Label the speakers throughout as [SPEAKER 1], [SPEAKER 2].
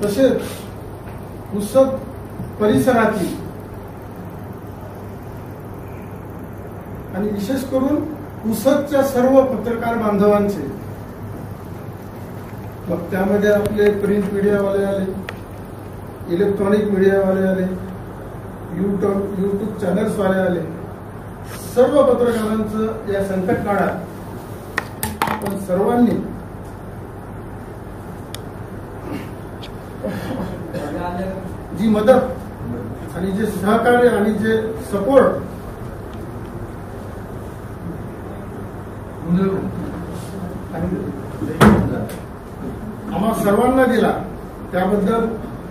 [SPEAKER 1] तसेच पुसद परिसरातील आणि विशेष करून पुसदच्या सर्व पत्रकार बांधवांचे, मग त्यामध्ये आपले प्रिंट मीडियावाले आले, इलेक्ट्रॉनिक मीडियावाले आले, युट्यूब चॅनल्सवाले आले, सर्व पत्रकारांचं या संकट काळात आपण सर्वांनी जी मदत आणि जे सहकार्य आणि जे सपोर्ट आम्हा सर्वांना दिला, त्याबद्दल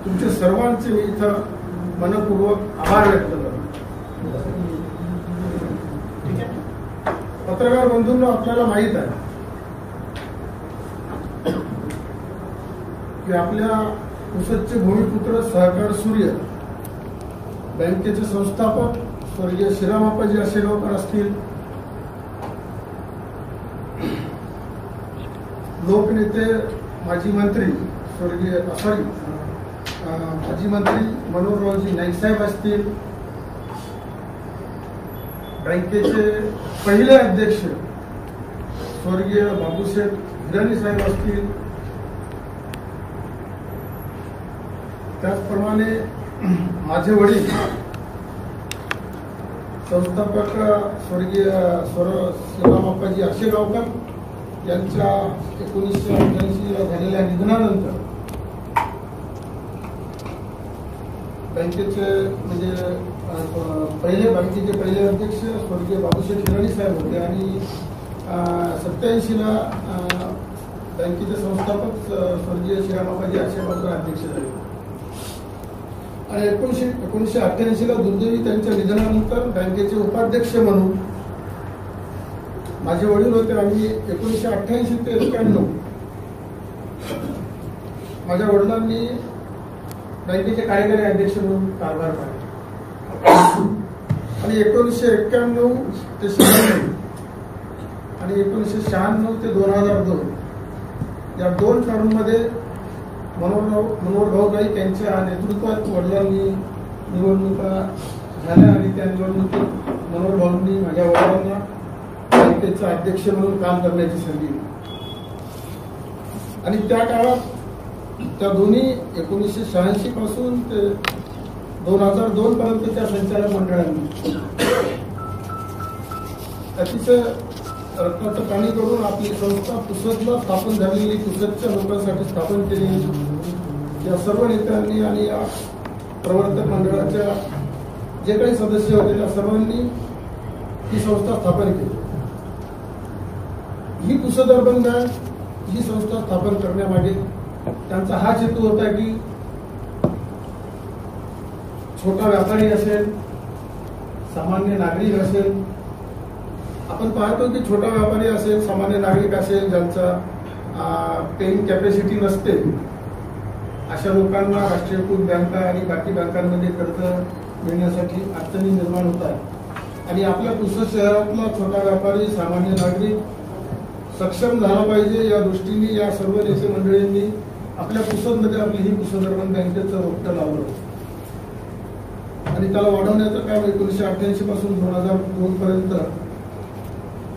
[SPEAKER 1] तुमचे सर्वांचे मी इथं मनपूर्वक आभार व्यक्त करतो. पत्रकार बंधूंनो, आपल्याला माहीत आहे की आपल्या पुसदचे भूमिपुत्र सहकार सूर्य बँकेचे संस्थापक स्वर्गीय श्रीरामाप्पाजी आशेगावकर असतील, लोकनेते माजी मंत्री माजी मंत्री मनोहररावजी नाईकसाहेब असतील, बँकेचे पहिले अध्यक्ष स्वर्गीय बाबूशेठ हिराणी साहेब असतील, त्याचप्रमाणे माझे वडील संस्थापक स्वर्गीय श्रीरामाप्पाजी आशेगावकर यांच्या 1988 झालेल्या निधनानंतर बँकेचे बँकेचे पहिले अध्यक्ष स्वर्गीय बाबूशेठ हिराणी साहेब होते आणि 87 बँकेचे संस्थापक स्वर्गीय श्रीरामाप्पाजी आशेगावकर अध्यक्ष झाले आणि 1988 दुर्दैवी त्यांच्या निधनानंतर बँकेचे उपाध्यक्ष म्हणून माझे वडील होते आणि 1988 ते 91 माझ्या वडिलांनी बँकेचे कार्यकारी अध्यक्ष म्हणून कारभार पाहिला आणि 1991 ते 96 आणि 1996 ते 2002 या 2 टर्ममध्ये मनोहरभाऊ नाईक यांच्या नेतृत्वात वडिलांनी निवडणुका झाल्या आणि त्या निवडणुकीत मनोहरभाऊंनी माझ्या वडिलांना बँकेचा अध्यक्ष म्हणून काम करण्याची संधी दिली आणि त्या काळात त्या दोन्ही 1986 पासून ते 2002 पर्यंतच्या संचालक मंडळांनी अतिशय रक्ताचं पाणी करून आपली संस्था पुसदला स्थापन झालेली, पुसदच्या लोकांसाठी स्थापन केलेली या सर्व नेत्यांनी आणि या प्रवर्तक मंडळाच्या जे काही सदस्य होते त्या सर्वांनी ही संस्था स्थापन केली. ही पुसद अर्बन बँक ही संस्था स्थापन करण्यामागे त्यांचा हाच हेतू होता की छोटा व्यापारी असेल, सामान्य नागरिक असेल, आपण पाहतो की छोटा व्यापारी असेल, सामान्य नागरिक असेल, ज्यांचा पेइंग कॅपॅसिटी नसते, अशा लोकांना राष्ट्रीयकृत बँका आणि बाकी बँकांमध्ये कर्ज मिळण्यासाठी अडचणी निर्माण होतात आणि आपल्या पुसद शहरातला छोटा व्यापारी, सामान्य नागरिक सक्षम झाला पाहिजे या दृष्टीने या सर्व नेते मंडळींनी आपल्या पुसदमध्ये आपली ही पुसद अर्बन बँकेचं रोपटं लावलं आणि त्याला वाढवण्याचं काम 1988 पासून 2002 पर्यंत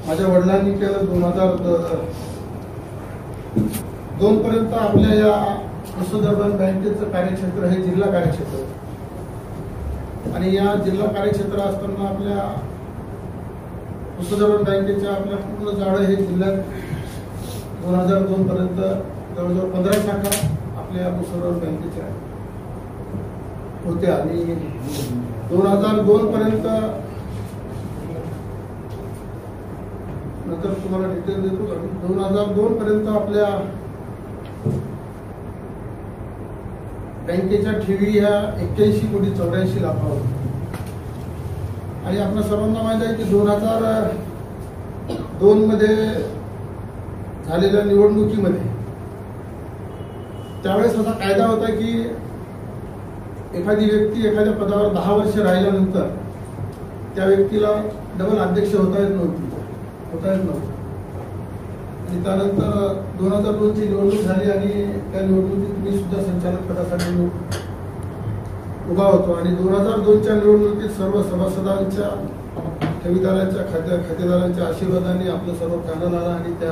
[SPEAKER 1] माझ्या वडिलांनी केलं. 2002 पर्यंत आपल्या या पुसद अर्बन बँकेचं कार्यक्षेत्र हे जिल्हा कार्यक्षेत्र आणि या जिल्हा कार्यक्षेत्र असताना आपल्या पुसद अर्बन बँकेच्या आपल्या पूर्ण जाळं हे जिल्ह्यात 2002 पर्यंत जवळजवळ 15 शाखा आपल्या पुसद अर्बन बँकेच्या होत्या आणि 2002 पर्यंत नंतर तुम्हाला डिटेल देतो. 2002 पर्यंत आपल्या बँकेच्या ठेवी ह्या 81,84,00,000 होत्या आणि आपल्या सर्वांना माहिती आहे की 2002 मध्ये झालेल्या निवडणुकीमध्ये त्यावेळेस असा कायदा होता की एखादी व्यक्ती एखाद्या पदावर 10 वर्ष राहिल्यानंतर त्या व्यक्तीला डबल अध्यक्ष होता येत नव्हतं. त्यानंतर 2002ची निवडणूक झाली आणि त्या निवडणुकीत मी सुद्धा संचालक पदासाठी उभा होतो आणि 2002च्या निवडणुकीत सर्व सभासदांच्या ठेवीदारांच्या खातेदारांच्या आशीर्वादाने आपलं सर्व पॅनल आला आणि त्या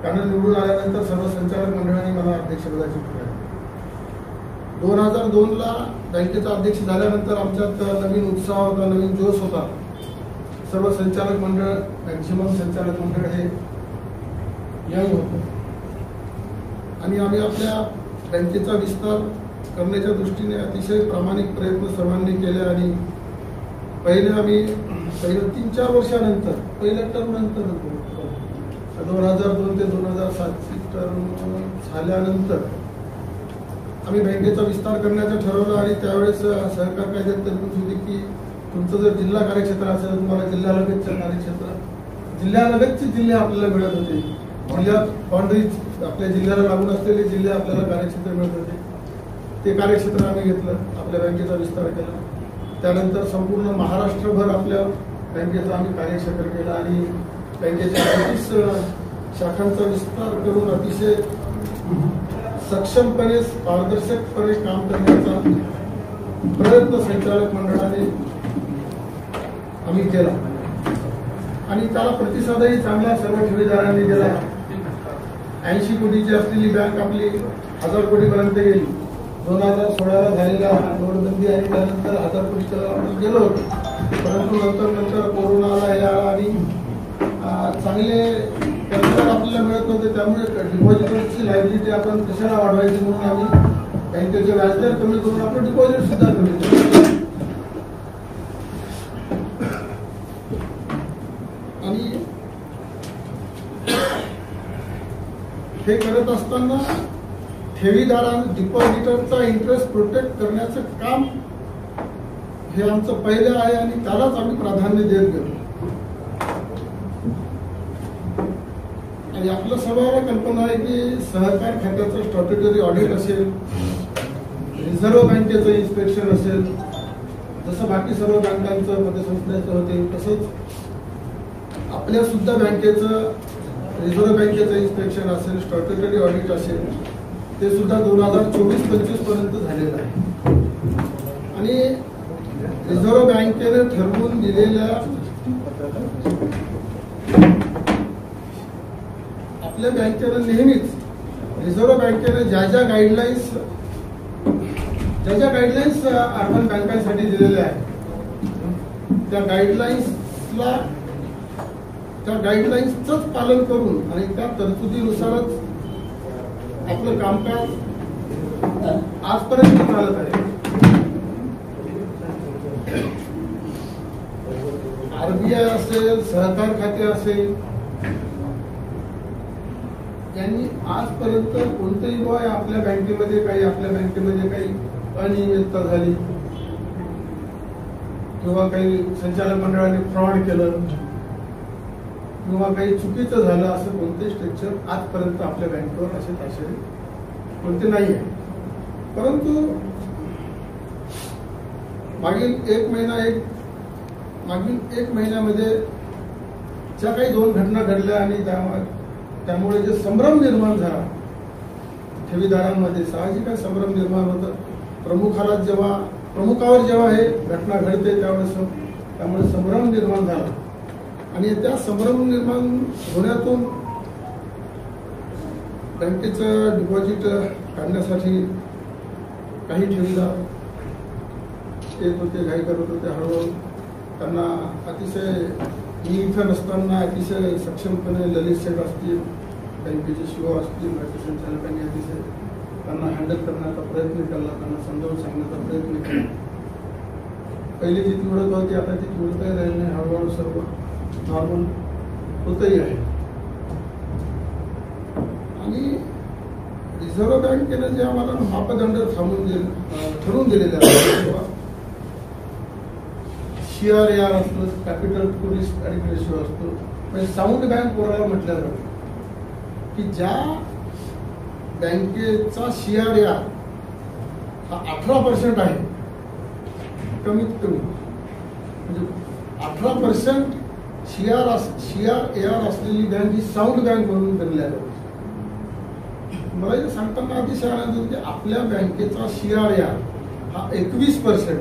[SPEAKER 1] पॅनल निवडून आल्यानंतर सर्व संचालक मंडळाने मला अध्यक्षपदाची निवड 2002ला बँकेचा अध्यक्ष झाल्यानंतर आमच्यात नवीन उत्साह होता, नवीन जोश होता. सर्व संचालक मंडळ मॅक्झिमम संचालक मंडळ हे यंग होतं आणि आम्ही आपल्या बँकेचा विस्तार करण्याच्या दृष्टीने अतिशय प्रामाणिक प्रयत्न सर्वांनी केले आणि पहिल्या 3-4 वर्षानंतर पहिल्या टर्म नंतर 2002 ते 2007ची टर्म झाल्यानंतर आम्ही बँकेचा विस्तार करण्याचं ठरवलं आणि त्यावेळेस सहकार कायद्यात तरतूद होती की तुमचं जर जिल्हा कार्यक्षेत्र असेल तुम्हाला जिल्ह्यालगतचं कार्यक्षेत्र जिल्ह्यालगतचे जिल्हे आपल्याला मिळत होते. जिल्ह्यात बाउंड्रीज आपल्या जिल्ह्याला लागून असलेले जिल्हे आपल्याला कार्यक्षेत्र मिळत होते. ते कार्यक्षेत्र आम्ही घेतलं, आपल्या बँकेचा विस्तार केला. त्यानंतर संपूर्ण महाराष्ट्रभर आपल्या बँकेचा आम्ही कार्यक्षेत्र केला आणि बँकेच्या 35 शाखांचा विस्तार करून अतिशय सक्षमपणे पारदर्शकपणे काम करण्याचा प्रयत्न संचालक मंडळाने आम्ही केला आणि त्याला प्रतिसादही चांगला सर्व ठेवीदारांनी दिला. 80 कोटीची असलेली बँक आपली 1000 कोटीपर्यंत गेली. 2016ला झालेल्या नोटबंदी आणि त्यानंतर 1000 कोटीच्या आपण गेलो होतो, परंतु नंतर कोरोनाला या आणि चांगले कर्जदार आपल्याला मिळत नव्हते. त्यामुळे डिपॉझिटरची लायबिलिटी आपण कशाला वाढवायची म्हणून आम्ही बँकेचे व्याजदर कमी करून आपण डिपॉझिट सुद्धा कमी केलं आणि हे करत असताना ठेवीदारांना डिपॉझिटरचा इंटरेस्ट प्रोटेक्ट करण्याचं काम हे आमचं पहिलं आहे आणि त्यालाच आम्ही प्राधान्य देत गेलो. आणि आपलं सर्वांना कल्पना आहे की सहकार खात्याचं स्टॅट्युटरी ऑडिट असेल, रिझर्व्ह बँकेचं इन्स्पेक्शन असेल, जसं बाकी सर्व बँकांचं पतसंस्थेचं होते तसंच आपल्या सुद्धा बँकेचं रिझर्व्ह बँकेचं इन्स्पेक्शन असेल, स्टॅट्युटरी ऑडिट असेल, ते सुद्धा 2024-25 पर्यंत झालेलं आहे. आणि रिझर्व्ह बँकेने ठरवून दिलेल्या आपल्या बँकेनं नेहमीच रिझर्व्ह बँकेने ज्या ज्या गाईडलाईन्स अर्बन बँकांसाठी दिलेल्या आहेत त्या गाईडलाईन्सच पालन करून आणि त्या तरतुदीनुसारच आपलं कामकाज आजपर्यंत चालत आहे. आरबीआय असेल, सहकार खाते असेल, यांनी आजपर्यंत कोणतेही आपल्या बँकेमध्ये काही अनियमितता झाली किंवा काही संचालक मंडळाने फ्रॉड केलं किंवा काही चुकीचं झालं असं कोणतेही स्ट्रक्चर आजपर्यंत आपल्या बँकेवर असे ताशेरे कोणते नाही आहे. परंतु मागील एक महिन्यामध्ये ज्या काही 2 घटना घडल्या आणि त्यामुळे जे संभ्रम निर्माण झाला ठेवीदारांमध्ये, साहजिक संभ्रम निर्माण होतं. प्रमुखावर जेव्हा हे घटना घडते त्यामुळे संभ्रम निर्माण झाला आणि त्या संभ्रम निर्माण होण्यातून बँकेचं डिपॉझिट काढण्यासाठी काही ठेवीदार येत होते, घाई करत होते. हळूहळू त्यांना अतिशय मी इथं नसताना अतिशय सक्षमपणे ललित शेठ असतील, बँकेचे शिव असतील, राज्य संचालकांनी अतिशय त्यांना हँडल करण्याचा प्रयत्न केला, त्यांना समजावून सांगण्याचा प्रयत्न केला. पहिली जी तीव्रता होती आता ती तीव्रताही राहिली नाही, हळूहळू सर्व नॉर्मल होतही आहे. आणि रिझर्व्ह बँकेनं जे आम्हाला मापदंड ठरवून दिलेले आहेत, CRAR असतो, कॅपिटल टू रिस्क रेशिओ असतो, म्हणजे साऊंड बँक वगैरे म्हटलं जातं की ज्या बँकेचा CRAR हा 18% आहे, कमीत कमी म्हणजे 18% CRAR असलेली बँक ही साऊंड बँक म्हणून गणल्या जाते. मला हे सांगताना अतिशय आनंद होतो की आपल्या बँकेचा CRAR हा 21%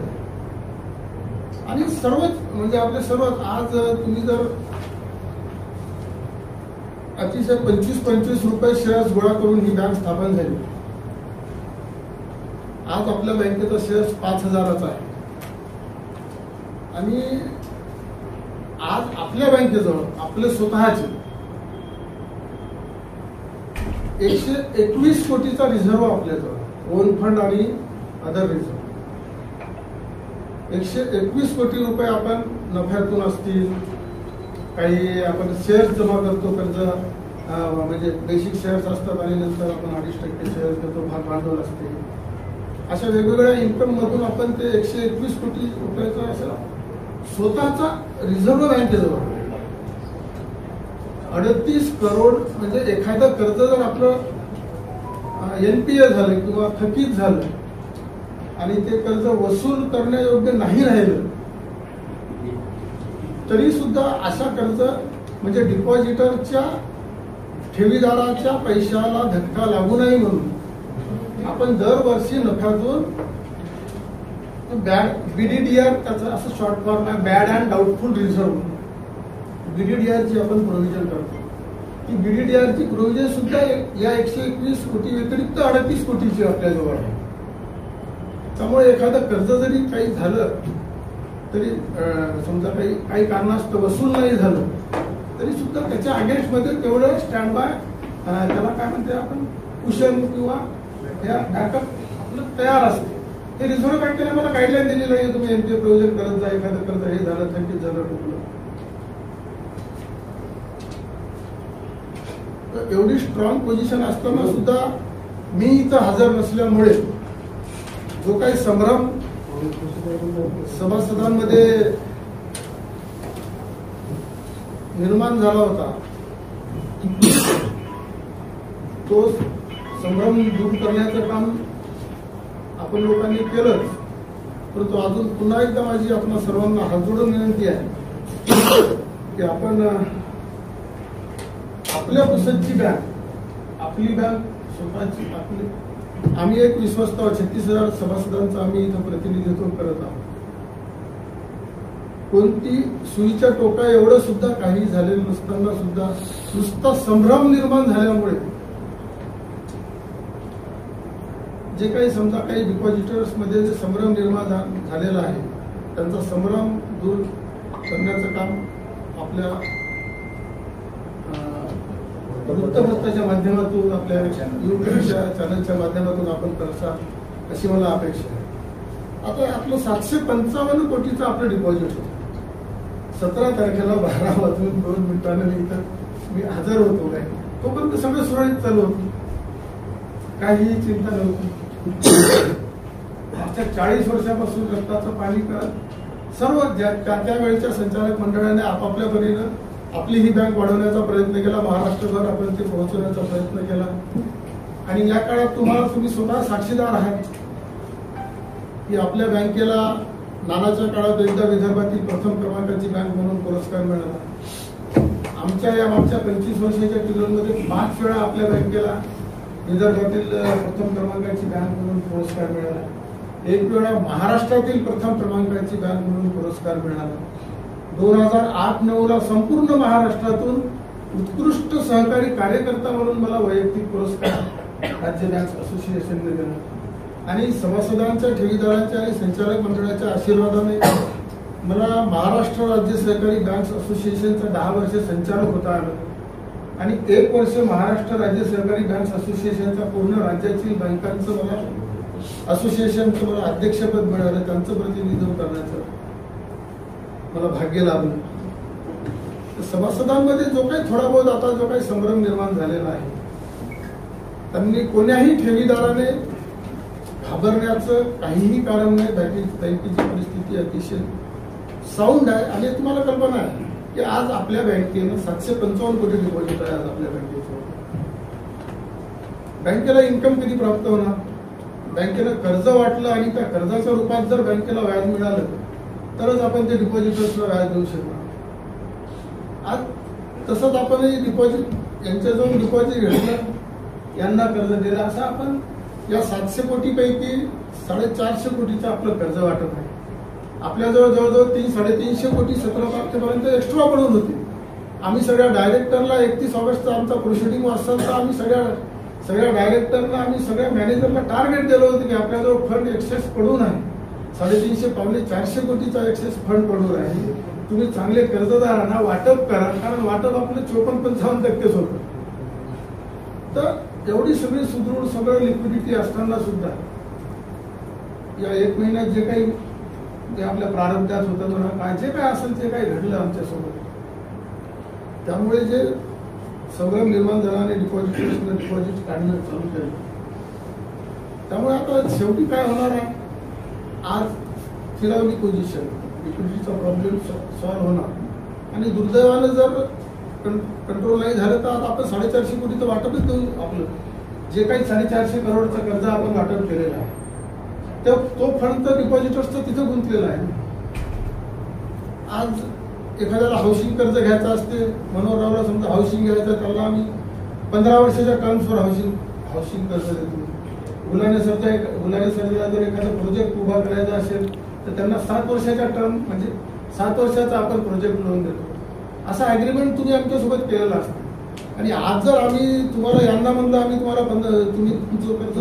[SPEAKER 1] आणि सर्वच म्हणजे आपले सर्वच आज तुम्ही जर अतिशय 25 रुपये शेअर्स गोळा करून ही बँक स्थापन झाली. आज आपल्या बँकेचा शेअर्स 5,000चा आहे आणि आज आपल्या बँकेजवळ आपले स्वतःचे 121 कोटीचा रिझर्व्ह आपल्याजवळ, ओन फंड आणि अदर रिझर्व्ह. 121 कोटी रुपये आपण नफ्यातून असतील, काही आपण शेअर्स जमा करतो, कर्ज म्हणजे बेसिक शेअर्स असतात आणि नंतर आपण 2.5% शेअर्स घेतो, भाग भांडवल असते. अशा वेगवेगळ्या इन्कम मधून आपण ते 121 कोटी रुपयाचा असं स्वतःचा रिझर्व्ह बँकेजवळ 38 करोड म्हणजे एखादं कर्ज जर आपलं NPA झालं किंवा थकीत झालं आणि ते कर्ज वसूल करण्यायोग्य नाही राहिलं तरी सुद्धा अशा कर्ज म्हणजे डिपॉझिटरच्या ठेवीदाराच्या पैशाला धक्का लागू नये म्हणून आपण दरवर्षी नफ्यातून BDDR त्याचं असं शॉर्ट फॉर्म आहे, bad and doubtful reserve, BDDR ची आपण प्रोव्हिजन करतो. ही BDDR ची प्रोव्हिजन सुद्धा या 121 कोटी व्यतिरिक्त 38 कोटीची आपल्याजवळ आहे. त्यामुळे एखादं कर्ज जरी काही झालं तरी समजा काही कारणास्तव वसूल नाही झालं तरी सुद्धा त्याच्या अगेन्स्ट मध्ये तेवढं स्टँड बाय त्याला काय म्हणते आपण कुशन किंवा या बॅकअप आपलं तयार असते. हे रिझर्व्ह बँकेने मला गाईडलाईन दिलेली आहे, तुम्ही NPA प्रोव्हिजन करत जा, एखादं कर्ज हे झालं थकीत झालं टुकलं. एवढी स्ट्रॉंग पोझिशन असताना सुद्धा मी इथं हजर नसल्यामुळे जो काही संभ्रम सभासदांमध्ये निर्माण झाला होता तो संभ्रम दूर करण्याचं काम आपण लोकांनी केलंच. परंतु अजून पुन्हा एकदा माझी आपण सर्वांना हात जोडून विनंती आहे की आपण आपल्या पुसदची बँक, आपली बँक स्वतःची, आपली, आम्ही एक विश्वस्त आहोत. 36,000 सभासदांचं आम्ही इथं प्रतिनिधित्व करत आहोत. कोणती सुईच्या टोका एवढं सुद्धा काही झालेलं नसताना सुद्धा नुसता संभ्रम निर्माण झाल्यामुळे जे काही समजा काही डिपॉझिटर्स मध्ये जे संभ्रम निर्माण झालेला आहे त्यांचा संभ्रम दूर करण्याचं काम आपल्या वृत्तपत्राच्या माध्यमातून, आपल्या युट्यूबच्या चॅनलच्या माध्यमातून आपण करसा अशी मला अपेक्षा आहे. आता आपलं 755 कोटीचं आपलं डिपॉझिट होतं. 17 तारखेला 12:02 मी हजर होतो. काय तोपर्यंत सगळं सुरळीत चालू होतं, काहीही चिंता नव्हती. मागच्या 40 वर्षापासून रक्ताचं पाणी करत सर्व त्या वेळेच्या संचालक मंडळाने आपापल्या परीनं आपली ही बँक वाढवण्याचा प्रयत्न केला. महाराष्ट्रभर आपण ते पोहोचवण्याचा प्रयत्न केला आणि या काळात तुम्ही स्वतः साक्षीदार आहात की आपल्या बँकेला नानाच्या काळात एकदा विदर्भातील प्रथम क्रमांकाची बँक म्हणून पुरस्कार मिळाला. आमच्या या मागच्या 25 वर्षाच्या पिरियडमध्ये 5 वेळा आपल्या बँकेला विदर्भातील प्रथम क्रमांकाची बँक म्हणून पुरस्कार मिळाला. 1 वेळा महाराष्ट्रातील प्रथम क्रमांकाची बँक म्हणून पुरस्कार मिळाला. 2008-09 संपूर्ण महाराष्ट्रातून उत्कृष्ट सहकारी कार्यकर्ता म्हणून मला वैयक्तिक पुरस्कार राज्य बँक असोसिएशनने दिला आणि सभासदांच्या, ठेवीदारांच्या आणि संचालक मंडळाच्या आशीर्वादाने मला महाराष्ट्र राज्य सहकारी बँक असोसिएशनचा 10 वर्ष संचालक होता आलं आणि 1 वर्ष महाराष्ट्र राज्य सहकारी बँक असोसिएशनच्या पूर्ण राज्यातील बँकांचं मला असोसिएशनचं मला अध्यक्षपद मिळालं. त्यांचं प्रतिनिधित्व करण्याचं मला भाग्य लाभलं. सभासदांमध्ये जो काही थोडा बहुत आता जो काही संभ्रम निर्माण झालेला आहे त्यांनी कोण्याही ठेवीदाराने घाबरण्याचं काहीही कारण नाही. बँकेची परिस्थिती अतिशय साऊंड आहे आणि तुम्हाला कल्पना आहे की आज आपल्या बँकेनं 755 कोटी डिपॉझिट आहे. आज आपल्या बँकेचं बँकेला इन्कम कधी प्राप्त होणार? बँकेनं कर्ज वाटलं आणि त्या कर्जाच्या रूपात जर बँकेला व्याज मिळालं तरच आपण ते डिपॉझिटर्सला व्याज देऊ शकणार. आज तसंच आपण डिपॉझिट यांच्याजवळ डिपॉझिट घेतलं, यांना कर्ज दिलं, असं आपण या 700 कोटीपैकी 450 कोटीचं आपलं कर्ज वाटप आहे. आपल्याजवळ जवळजवळ 300-350 कोटी 17 तारखेपर्यंत एक्स्ट्रा पडून होते. आम्ही सगळ्या डायरेक्टरला 31 ऑगस्टचा आमचा प्रोसिडिंग वाचताना आम्ही सगळ्या डायरेक्टरला आम्ही सगळ्या मॅनेजरला टार्गेट दिलं होतं की आपल्याजवळ फंड एक्सेस पडून आहे, 350-400 कोटीचा एक्सेस फंड पडून आहे. तुम्ही चांगले कर्जदारांना वाटप करा, कारण वाटप आपलं 54-55% होतं. तर एवढी सगळी सुदृढ सगळं लिक्विडिटी असताना सुद्धा या 1 महिन्यात जे काही आपल्या प्रारंभात होतं म्हणा, काय जे काय असेल ते काही घडलं आमच्यासोबत, त्यामुळे जे संभ्रम निर्माण झाला आणि डिपॉझिट काढणं चालू केलं. त्यामुळे आता शेवटी काय होणार आहे, आज फिरावली पोझिशन, लिक्विडिटीचा प्रॉब्लेम सॉल्व्ह होणार आणि दुर्दैवानं जर कंट्रोल नाही झालं तर आता आपण 450 कोटीचं वाटपच देऊ. आपलं जे काही 450 करोडचं कर्ज आपण वाटप केलेलं आहे तो फंड तर डिपॉझिटर्सचं तिथं गुंतलेला आहे. आज एखाद्याला हाऊसिंग कर्ज घ्यायचं असते, मनोहररावला समजा हाऊसिंग घ्यायचं, त्याला आम्ही 15 वर्षाच्या टर्म्सवर हाऊसिंग कर्ज देतो. बुलाने सरला जर एखादा प्रोजेक्ट उभा करायचा असेल तर त्यांना 7 वर्षाच्या टर्म म्हणजे 7 वर्षाचा आपण प्रोजेक्ट लोन देतो. असा अग्रीमेंट तुम्ही आमच्यासोबत केलेला असतो. आणि आज जर आम्ही तुम्हाला यांना म्हणलं आम्ही तुम्हाला तुम्ही तुमचं कर्ज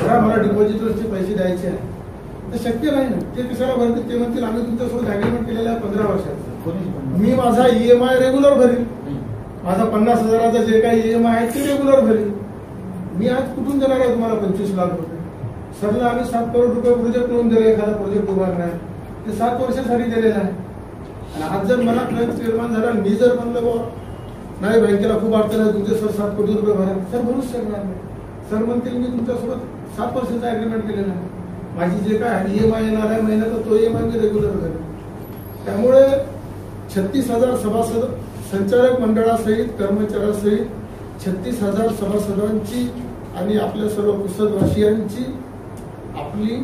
[SPEAKER 1] मला डिपॉझिटर्सचे पैसे द्यायचे आहे, तर शक्य नाही ना. ते कशाला भरतील, ते म्हणतील आम्ही तुमच्यासोबत अग्रीमेंट केलेला आहे 15 वर्षाचा, मी माझा EMI रेग्युलर भरील, माझा 50,000चा जे काही EMI आहे ते रेग्युलर भरील. मी आज कुठून देणार आहे तुम्हाला 25 लाख रुपये? सरला आम्ही 7 करोड रुपये प्रोजेक्ट लोन दिले, एखादा प्रोजेक्ट उभा करणार ते 7 वर्षासाठी दिलेलं आहे. आणि आज जर मला क्लर्क निर्माण झाला, मी जर म्हणलं बाबा नाही बँकेला खूप अडचण आहे, तुमचे सर 7 कोटी रुपये भरा, सर भरूच शकणार नाही. सर म्हणतील मी तुमच्यासोबत 7 वर्षाचा अग्रीमेंट केलेला आहे, माझी जे काय EMI येणार आहे महिन्याचा तो EMI मी रेग्युलर करेन. त्यामुळे 36,000 सभासद, संचालक मंडळासहित कर्मचाऱ्यासहित 36,000 सभासदांची आणि आपल्या सर्व पुस्तकवासियांची आपली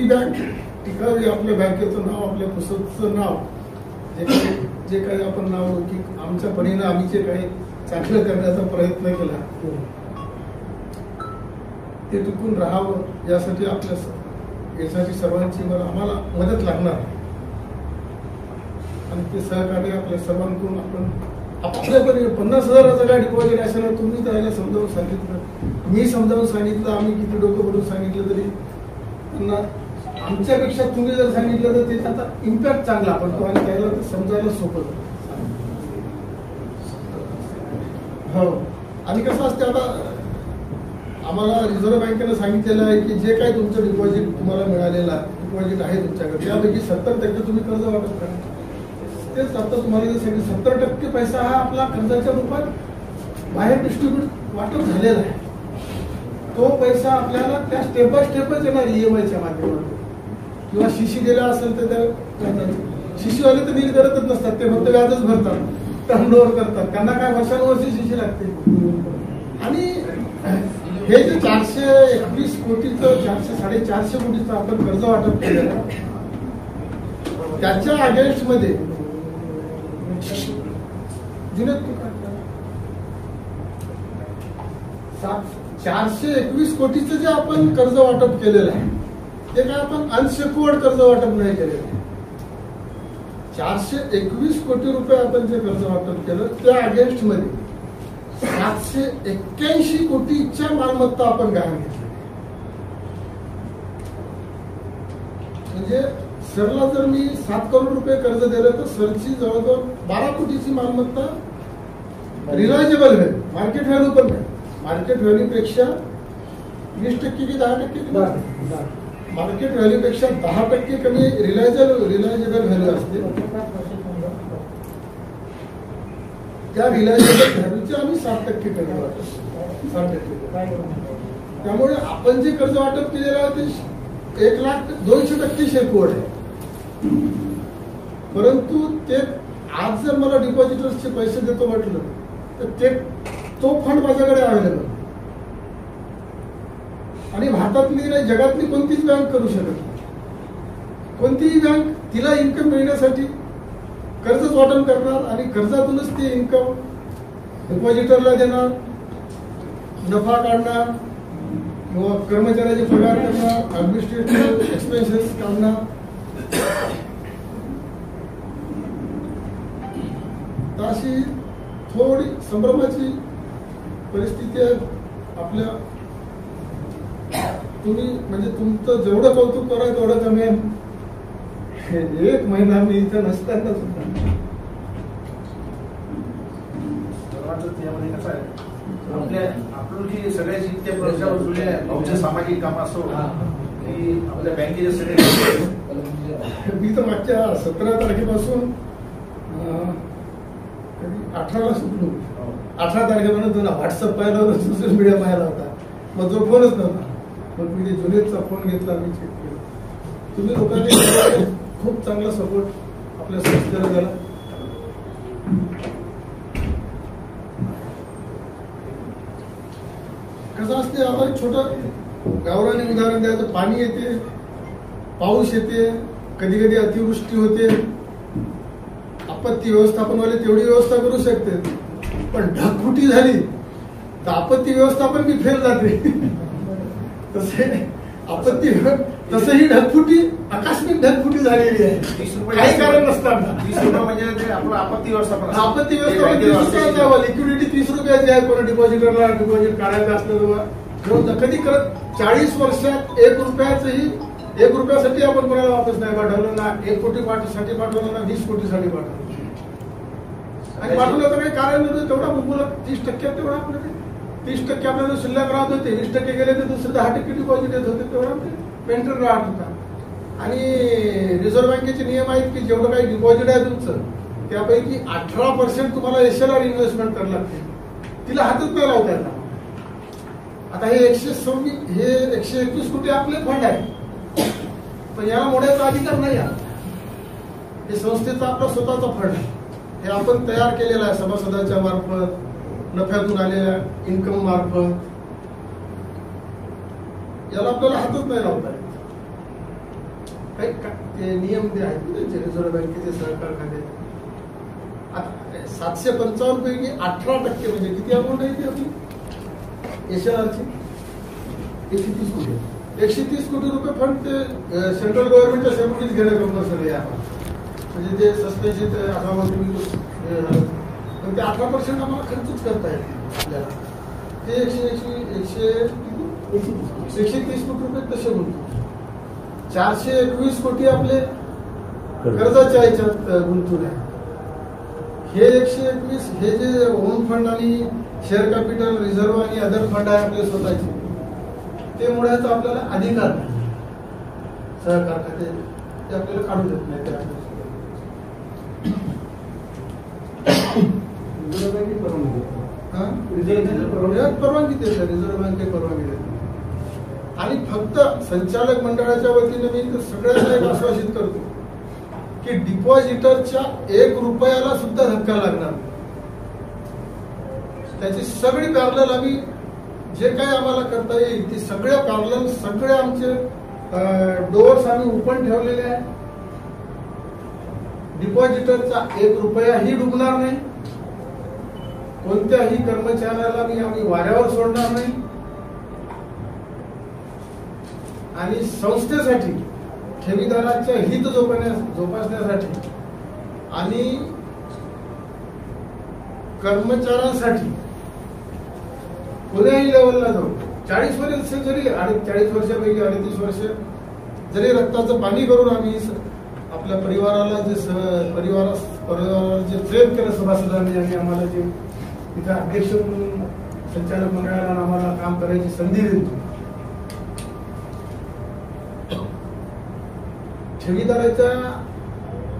[SPEAKER 1] बँक टिकावी. आपल्या बँकेचं नाव, आपल्या पुस्तकाचं नाव, जे काही आपण नाव की आमच्या परीनं आम्ही जे काही चांगलं करण्याचा प्रयत्न केला ते टिकून राहावं यासाठी यासाठी सर्वांची आम्हाला मदत लागणार आणि ते सहकार्य आपल्या सर्वांकडून आपण आपल्यापर्यंत 50,000चा काय डिपॉझिट असेल तुम्ही त्याला समजावून सांगितलं, मी समजावून सांगितलं, आम्ही किती डोकं पडून सांगितलं तरी त्यांना आमच्यापेक्षा तुम्ही जर सांगितलं तर त्याचा इम्पॅक्ट चांगला पडतो आणि त्याला समजायला सोपं जातं. हो. आणि कसं असते आता आम्हाला रिझर्व्ह बँकेनं सांगितलेलं आहे की जे काही तुमचं डिपॉझिट तुम्हाला मिळालेलं डिपॉझिट आहे तुमच्याकडे त्यापैकी 70% तुम्ही कर्ज वाटप करा. तेच आता तुम्हाला जे सांगितलं 70% पैसा हा आपला कर्जाच्या रूपात बाहेर डिस्ट्रीब्यूट वाटप झालेला आहे. तो पैसा आपल्याला त्या स्टेप बाय स्टेपच येणार EMIच्या माध्यमातून किंवा शिशी दिला असेल तर त्या शिशीवाले तर नील करतच नसतात, ते फक्त व्याजच भरतात, टर्नओव्हर करतात, त्यांना काय वर्षानुवर्षी शिशी लागते. आणि हे जे 421 कोटीचं 450 कोटीचं आपण कर्ज वाटप केलेलं त्याच्या अगेन्स्ट मध्ये 421 कोटीचं जे आपण कर्ज वाटप केलेलं आहे ते काय आपण अनसेक्युअर्ड कर्ज वाटप नाही केलेलं आहे. 421 कोटी रुपये आपण जे कर्ज वाटप केलं त्या अगेन्स्ट मध्ये 781 कोटीच्या मालमत्ता आपण गहाण घेतली. म्हणजे सरला जर मी 7 करोड रुपये कर्ज दिलं तर सरची जवळजवळ 12 कोटीची मालमत्ता रिलायजेबल व्हॅल्यू, मार्केट व्हॅल्यू पण नाही, मार्केट व्हॅल्यू पेक्षा 20% की 10% मार्केट व्हॅल्यू पेक्षा 10% कमी रिलायजेबल व्हॅल्यू असते. त्या रिलायजेबल व्हॅल्यूचे आम्ही 7% कमी वाटतो. 7% त्यामुळे आपण जे कर्ज वाटप केलेलं आहे ते 1,02,00,000% शेकवड आहे. परंतु ते आज जर मला डिपॉझिटर्सचे पैसे देतो म्हटलं तर तो फंड माझ्याकडे अवेलेबल आणि भारतातली नाही जगातली कोणतीच बँक करू शकत नाही. कोणतीही बँक तिला इन्कम मिळण्यासाठी कर्जच वाटप करणार आणि कर्जातूनच ते इन्कम डिपॉझिटरला देणार, नफा काढणार किंवा कर्मचाऱ्याचे पगार करणार, ऍडमिनिस्ट्रेटिव्ह एक्सपेन्सेस काढणार. अशी थोडी संभ्रमाची परिस्थिती आहे आपल्या. तुम्ही म्हणजे तुमचं जेवढं कौतुक करा तेवढं कमी आहे. 1 महिना मी इथं नसताना सुद्धा
[SPEAKER 2] त्यामध्ये कसं आहे आपण जी सगळ्याची इतक्या वर्षावर जुने भाऊच्या सामाजिक काम असो की आपल्या बँकेचे सगळे
[SPEAKER 1] मी तर मागच्या 17 तारखेपासून 18ला सुटलो. 18 तारखेपर्यंत तुला व्हॉट्सअप पाहिलं होतं, सोशल मीडिया पाहिला होता, मग जो फोनच नव्हता. मग मी जुनेचा फोन घेतला, मी चेक केला. तुम्ही लोकांनी खूप चांगला सपोर्ट आपल्या संस्थेला झाला. कसं असते आपण छोटं गावरानी उदाहरण द्यायचं. पाणी येते, पाऊस येते, कधी कधी अतिवृष्टी होते. आपत्ती व्यवस्थापनवाले तेवढी व्यवस्था करू शकते, पण ढगफुटी झाली तर आपत्ती व्यवस्थापन बी फेल जाते. तसे आपत्ती तसंही ढगफुटी आकस्मिक ढगफुटी झालेली आहे,
[SPEAKER 2] 30 रुपये
[SPEAKER 1] काही कारण नसताना.
[SPEAKER 2] 30 रुपये म्हणजे आपलं आपत्ती व्यवस्थापन.
[SPEAKER 1] आपत्ती व्यवस्थापन 30 रुपयाचं, लिक्विडिटी 30 रुपयाची आहे. कोणा डिपॉझिटरला डिपॉझिट काढायचं असलं तेव्हा कधी करत 40 वर्षात 1 रुपयाचंही 1 रुपयासाठी आपण कोणाला वापस नाही पाठवलं ना. 1 कोटी साठी पाठवलं ना 20 कोटीसाठी पाठवलं. आणि पाठवलं तर काही कारण नव्हतं. तेवढा मुंबईला 30% तेवढा आपल्याकडे 30% आपल्याला शिल्लक राहत होते. 20% गेले तर दुसरे 10% डिपॉझिट येत होते. तेवढा पेंटर राहत होता. आणि रिझर्व्ह बँकेचे नियम आहेत की जेवढं काही डिपॉझिट आहे तुमचं त्यापैकी 18% तुम्हाला SLR इन्व्हेस्टमेंट करायला लागते. तिला हातच नाही लावता येणार. आता हे 121 कोटी आपले फंड आहे, पण याला मोडायचा अधिकार नाही आहे. हे संस्थेचा आपला स्वतःचा फंड आहे. हे आपण तयार केलेला आहे सभासदांच्या मार्फत, नफ्यातून आलेल्या इन्कम मार्फत. याला आपल्याला हातच नाही लावता येत. काही ते नियम जे आहेत त्यांचे रिझर्व्ह बँकेचे सहकार खाते. 755 पैकी 18% म्हणजे किती अमाऊंट आहे ती आपली SLRची? 130 कोटी. 130 कोटी रुपये फंड ते सेंट्रल गव्हर्नमेंटच्या सेक्युरिटीज घेणं कंपल्सरी आहे. म्हणजे ते सस्पेन्शन असावं तुम्ही, पण ते 18% आम्हाला खर्चच करता येते आपल्याला. ते 130 कोटी रुपये तसे गुंतवू. 421 कोटी आपले कर्जाच्या ह्याच्यात गुंतवून आहे. हे 121 हे जे ओन फंड आणि शेअर कॅपिटल, रिझर्व्ह आणि अदर फंड आहे आपले स्वतःचे, ते मुळाचा आपल्याला अधिकार नाही. सहकार खाते ते आपल्याला काढू देत नाही. परवानगी देते रिझर्व्ह बँके, परवानगी देते. आणि फक्त संचालक मंडळाच्या वतीने मी सगळ्यांना एक आश्वासित करतो की डिपॉझिटरच्या 1 रुपयाला सुद्धा धक्का लागणार. त्याची सगळी पॅरलल आम्ही जे काही आम्हाला करता येईल ती सगळ्या पॅरलल, सगळे आमचे डोअर्स आम्ही ओपन ठेवलेले आहे. डिपॉझिटरचा 1 रुपयाही डुबणार नाही. कोणत्याही कर्मचाऱ्याला आम्ही वाऱ्यावर सोडणार नाही. आणि संस्थेसाठी ठेवीदारांच्या हित जोपासण्यासाठी आणि कर्मचाऱ्यांसाठी कोणत्याही लेवलला जाऊ 40 वर्ष जरी आणि 40 वर्षापैकी 38 वर्ष जरी रक्ताचं पाणी करून आम्ही आपल्या परिवाराला परिवाराला जे प्रेम केलं सभासदांनी आणि आम्हाला जे तिथे अध्यक्ष म्हणून संचालक मंडळाला आम्हाला काम करायची संधी दिली. ठेवीदाराच्या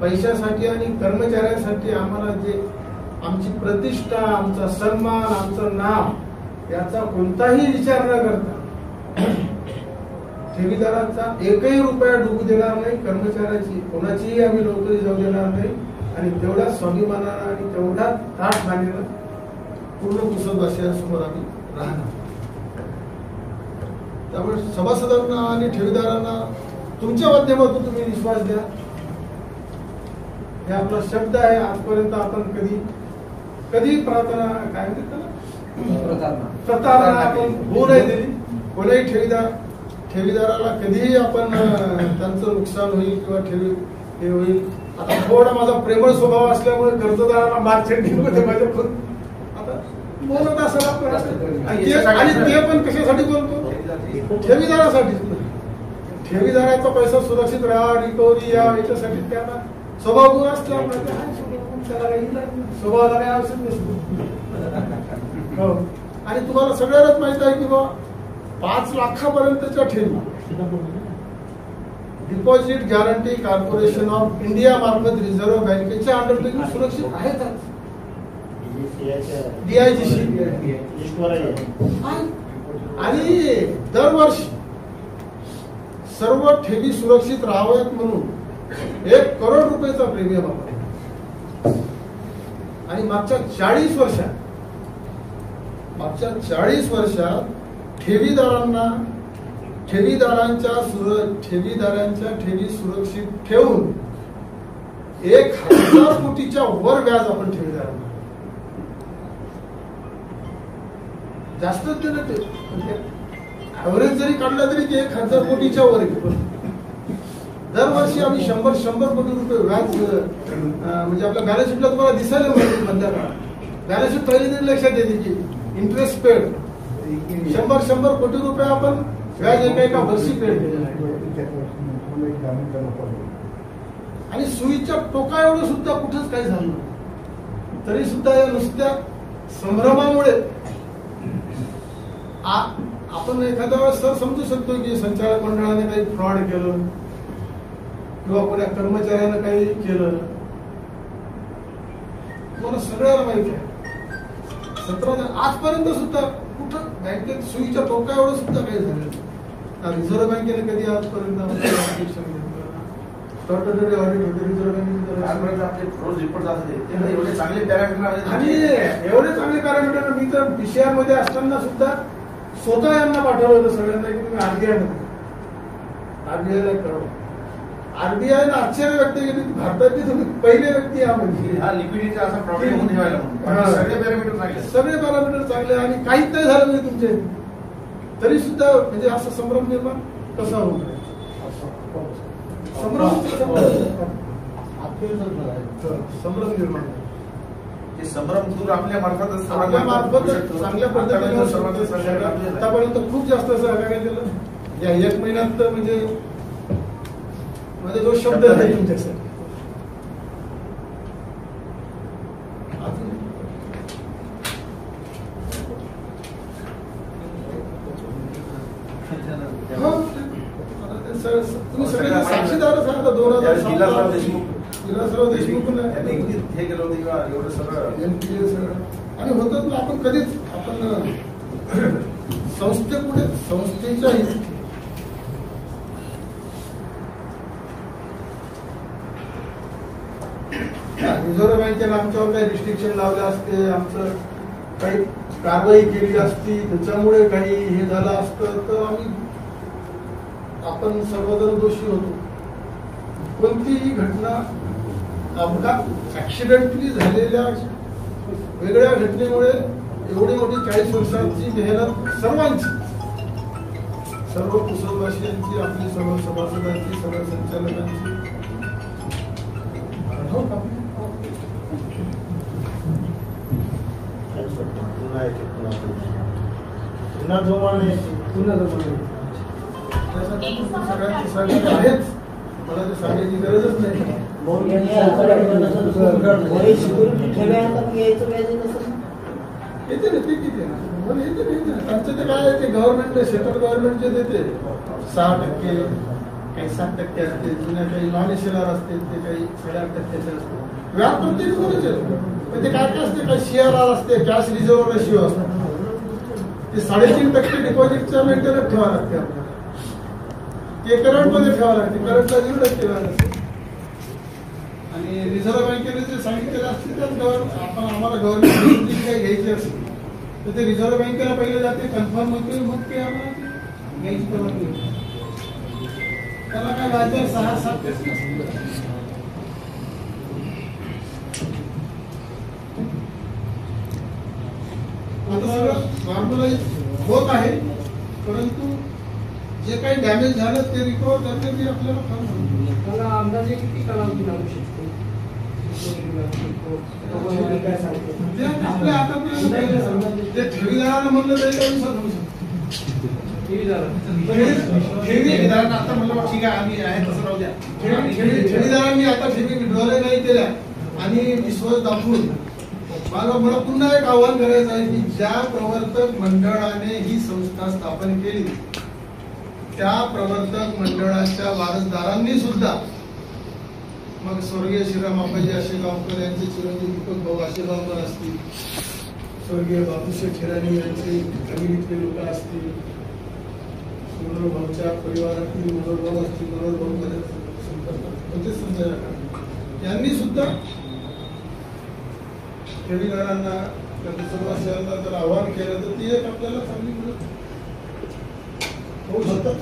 [SPEAKER 1] पैशासाठी आणि कर्मचाऱ्यांसाठी आम्हाला जे आमची प्रतिष्ठा, आमचा सन्मान, आमचं नाव याचा कोणताही विचार न करता ठेवीदारांचा एकही रुपया डुबू देणार नाही, कर्मचाऱ्याची कोणाचीही आम्ही नोकरी जाऊ देणार नाही आणि तेवढ्या स्वाभिमानानं आणि तेवढ्या ताठ मानेनं पूर्ण कुसलवासियांसमोर आम्ही राहणार. त्यामुळे सभासदांना आणि ठेवीदारांना तुमच्या माध्यमातून तुम्ही विश्वास द्या. हे आपला शब्द आहे. आजपर्यंत आपण कधी प्रार्थना काय म्हणतात प्रतारणा आपण होऊ नाही दिली. कोणाही ठेवीदाराला कधीही आपण त्यांचं नुकसान होईल किंवा हे होईल. आता थोडा माझा प्रेमळ स्वभाव असल्यामुळे कर्जदाराला मार्केटिंग मध्ये माझ्याकडून आता बोलत असेल आपण आणि ते पण कशासाठी बोलतो? ठेवीदारासाठी. ठेवीदाराचा पैसा सुरक्षित राहा, रिकव्हरी या याच्यासाठी त्यांना स्वभाव गुण असला स्वभावाला काही आवश्यक नसतो. आणि तुम्हाला सगळ्यांनाच माहित आहे की बाबा 5 लाखापर्यंतच्या ठेवी deposit guarantee corporation of India मार्फत रिझर्व्ह बँकेच्या अंडर सुरक्षित आहेत. DIGC आणि दरवर्षी सर्व ठेवी सुरक्षित राहाव्यात म्हणून 1 करोड रुपयाचा प्रीमियम आपण. आणि मागच्या 40 वर्षात ठेवीदारांच्या ठेवी सुरक्षित ठेवून 1000 कोटीच्या वर व्याज आपण ठेवीदारांना जास्तच देणं. ऍव्हरेज जरी काढला तरी ते 1000 कोटीच्या वर. दरवर्षी आम्ही 100 कोटी रुपये व्याज म्हणजे आपल्या बॅलन्स शीटला तुम्हाला दिसायला मिळते. मधल्या काळात बॅलन्स शीट पहिली तरी लक्षात येते की इंटरेस्ट पेड 100 कोटी रुपये आपण व्याज एका वर्षी पेड केलेला आहे. आणि सुईच्या टोका एवढं सुद्धा कुठंच काही झालं नाही. तरी सुद्धा या नुसत्या संभ्रमामुळे आपण एखाद्या वेळेस सर समजू शकतो की संचालक मंडळाने काही फ्रॉड केलं किंवा कोणा कर्मचाऱ्यानं काही केलं. मला सगळ्याला माहिती आहे. 17 आजपर्यंत सुद्धा कुठं बँकेत सुईच्या टोका एवढं सुद्धा काही झालं. रिझर्व्ह बँकेने कधी आजपर्यंत ऑडिट होते. रिझर्व्ह बँकेने एवढे चांगले पॅरामीटर आणि एवढे चांगले पॅरामीटर मी तर PCR मध्ये असताना सुद्धा स्वतः यांना पाठवलं होतं सगळ्यांना की तुम्ही आरबीआयला कळवा. आरबीआयनं आश्चर्य व्यक्त केली. भारतातली तुम्ही पहिले व्यक्ती
[SPEAKER 2] हा लिक्विडिटीचा असा प्रॉब्लेम होऊन ठेवायला
[SPEAKER 1] सगळे पॅरामीटर चांगले आणि काहीच नाही झालं म्हणजे तुमचे. तरी सुद्धा म्हणजे असं संभ्रम निर्माण कसा होऊ नये. संभ्रम निर्माण
[SPEAKER 2] संभ्रम दूर आपल्या मार्फत
[SPEAKER 1] चांगल्या पद्धतीने आतापर्यंत खूप जास्त सहकार्य केलं. या 1 महिन्यात म्हणजे माझे 2 शब्द आहेत तुमच्यासाठी. तुम्ही सगळे साक्षीदारच आहात. 2007 विलासराव देशमुख
[SPEAKER 2] हे केलं होतं किंवा एवढं सगळं
[SPEAKER 1] आणि होतं. आपण कधीच आपण संस्थेपुढे संस्थेच्या रिझर्व्ह बँकेने आमच्यावर काही रिस्ट्रिक्शन लावले असते, आमचं काही कारवाई केली असती, त्याच्यामुळे काही हे झालं असतं तर आपण सर्वजण दोषी होतो. कोणतीही घटना अपघात ऍक्सिडेंटली झालेल्या वेगळ्या घटनेमुळे एवढी मोठी 40 वर्षांची मेहनत सर्वांची, सर्व कुसलवासियांची, आपली सर्व सभासदांची, सर्व संचालकांची सगळ्यांची सहकार्य आहेच. मला ते सांगायची गरजच नाही. येते ना ते किती येते त्यांचं ते काय ते गव्हर्नमेंट सेंट्रल गव्हर्नमेंट जे देते 6%, काही 7% असते, जुन्या काही नॉन एसएलआर असते ते काही 8.5% असते. व्याज प्रत्येक पण ते काय काय असते, काही CRR असते, कॅश रिझर्व्ह रेशिओ असतो. ते ते 3.5% डिपॉझिटच्या मेंटेनच ठेवावं लागते आपल्याला. ते करंटमध्ये ठेवावं लागते, करंटला 0% व्याज असते. आणि रिझर्व्ह बँकेने जे सांगितलेलं असते त्याच आपण आम्हाला गव्हर्नमेंट काही घ्यायची असते तर ते रिझर्व्ह बँकेला पहिले जाते, कन्फर्म होते, मग ते आम्हाला घ्यायची परवानगी होते. त्याला काय व्याजदर 6-7% असते. आता सगळं नॉर्मलाइज होत आहे, परंतु जे काही डॅमेज झालं ते रिकव्हर करण्याची आपल्याला फार महत्त्वाचं.
[SPEAKER 3] मला अंदाजे किती कालावधी लागू शकतो?
[SPEAKER 1] आपल्या हातात ते ठेवीदाराला म्हणलं जाईल तर होऊ शकतो. ठेवीदारांना आता म्हणलं ठीक आहे आम्ही आहे तसं राहू द्या. ठेवीदारांनी आता ठेवी विड्रॉल नाही केल्या आणि विश्वास दाखवून मला पुन्हा एक आव्हान करायचं आहे की ज्या प्रवर्तक मंडळाने ही संस्था स्थापन केली त्या प्रवर्तक मंडळाच्या वारसदारांनी सुद्धा, मग स्वर्गीय श्रीराम आबाजी आशेगावकर यांचे चिरंजीव दीपक भाऊ आशेगावकर असतील, स्वर्गीय बापूशेठ हिराणी यांचे फॅमिलीतले लोक असतील, मनोहर भाऊच्या परिवारातील मनोहर भाऊ असतील, मनोहर भाऊ मध्ये संपर्क होते संजय यांनी सुद्धा ठेवीदारांना सर्व असेल तर आवाहन केलं तर ती एक आपल्याला चांगली मदत होऊ शकतात.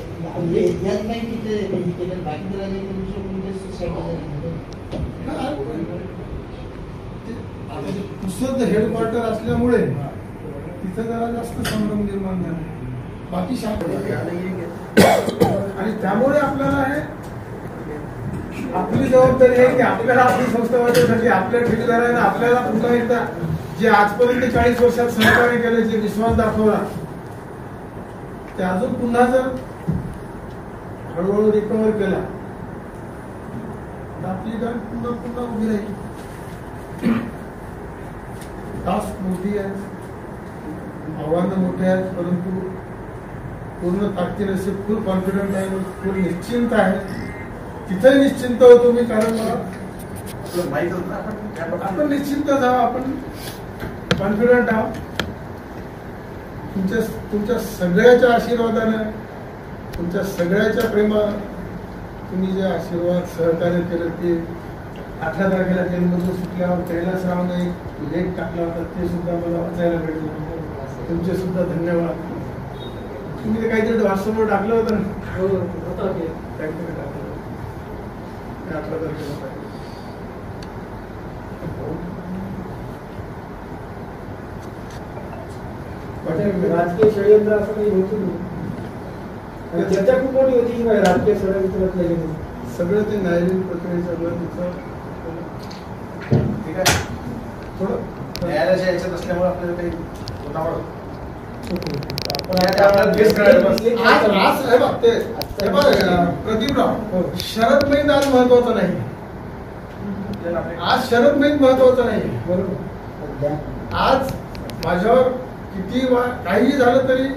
[SPEAKER 1] पुसद हेडक्वार्टर असल्यामुळे तिथं जरा जास्त संभ्रम निर्माण झाला, बाकी शाखा आणि त्यामुळे आपल्याला हे आपली जबाबदारी आहे की आपल्याला आपली संस्था वाचवण्यासाठी आपल्या ठेवीदारांना आपल्याला पुन्हा एकदा जे आजपर्यंत 40 वर्षात सहकार्य केले, जे विश्वास दाखवला ते अजून पुन्हा जर हळूहळू रिकव्हर केला तर आपली बँक पुन्हा उभी राहील. टास्क मोठी आहे, आव्हानं मोठी आहेत, परंतु पूर्ण ताकदीने फुल कॉन्फिडंट आहे, फुल निश्चिंत आहे. तिथेही निश्चिंत होतो मी, कारण मला आपण निश्चिंत जाऊ, आपण कॉन्फिडंट आहोत. तुमच्या सगळ्याच्या आशीर्वादाने, तुमच्या सगळ्याच्या प्रेमाने तुम्ही जे आशीर्वाद सहकार्य केलं ते 18 तारखेला जन्मदिवस सुटल्यावर कैलासरावने एक लेख टाकला होता, ते सुद्धा मला वाचायला भेटलं. तुमचे सुद्धा धन्यवाद. तुम्ही ते काहीतरी व्हॉट्सअपवर टाकलं होतं ना, काहीतरी टाकलं 18 तारखेला.
[SPEAKER 3] राजकीय षडयंत्र असं काही होतं नाही. चर्चा खूप मोठी होती की राजकीय षडयंत्र
[SPEAKER 1] सगळं ते न्यायालयीन प्रक्रिये सगळं तिथं ठीक आहे. थोडं
[SPEAKER 2] न्यायालयाच्या याच्यात असल्यामुळे आपल्याला काही
[SPEAKER 1] प्रदीपराव, शरद महिन आज महत्वाचा नाही, आज शरद महिन महत्वाचा नाही. बरोबर, आज माझ्यावर किती काही झालं तरी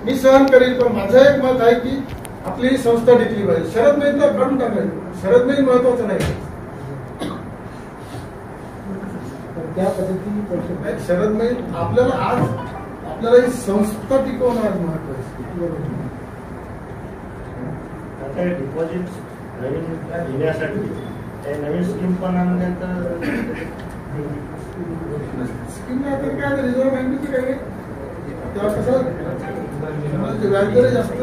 [SPEAKER 1] मी सहन करेल, पण माझं एक मत आहे की आपली संस्था टिकली पाहिजे. शरद महिनला काढून टाकायचं, शरद महिन महत्वाचं नाही.
[SPEAKER 3] त्या पद्धतीने
[SPEAKER 1] शरद महिन आपल्याला ही संस्था टिकवणं आज महत्वाचं.
[SPEAKER 4] आता डिपॉझिट नवीन घेण्यासाठी नवीन स्कीम पण आणण्यात
[SPEAKER 1] स्कीम काय रिझर्व्ह बँकेची काही तेव्हा कसं व्याजदर जास्त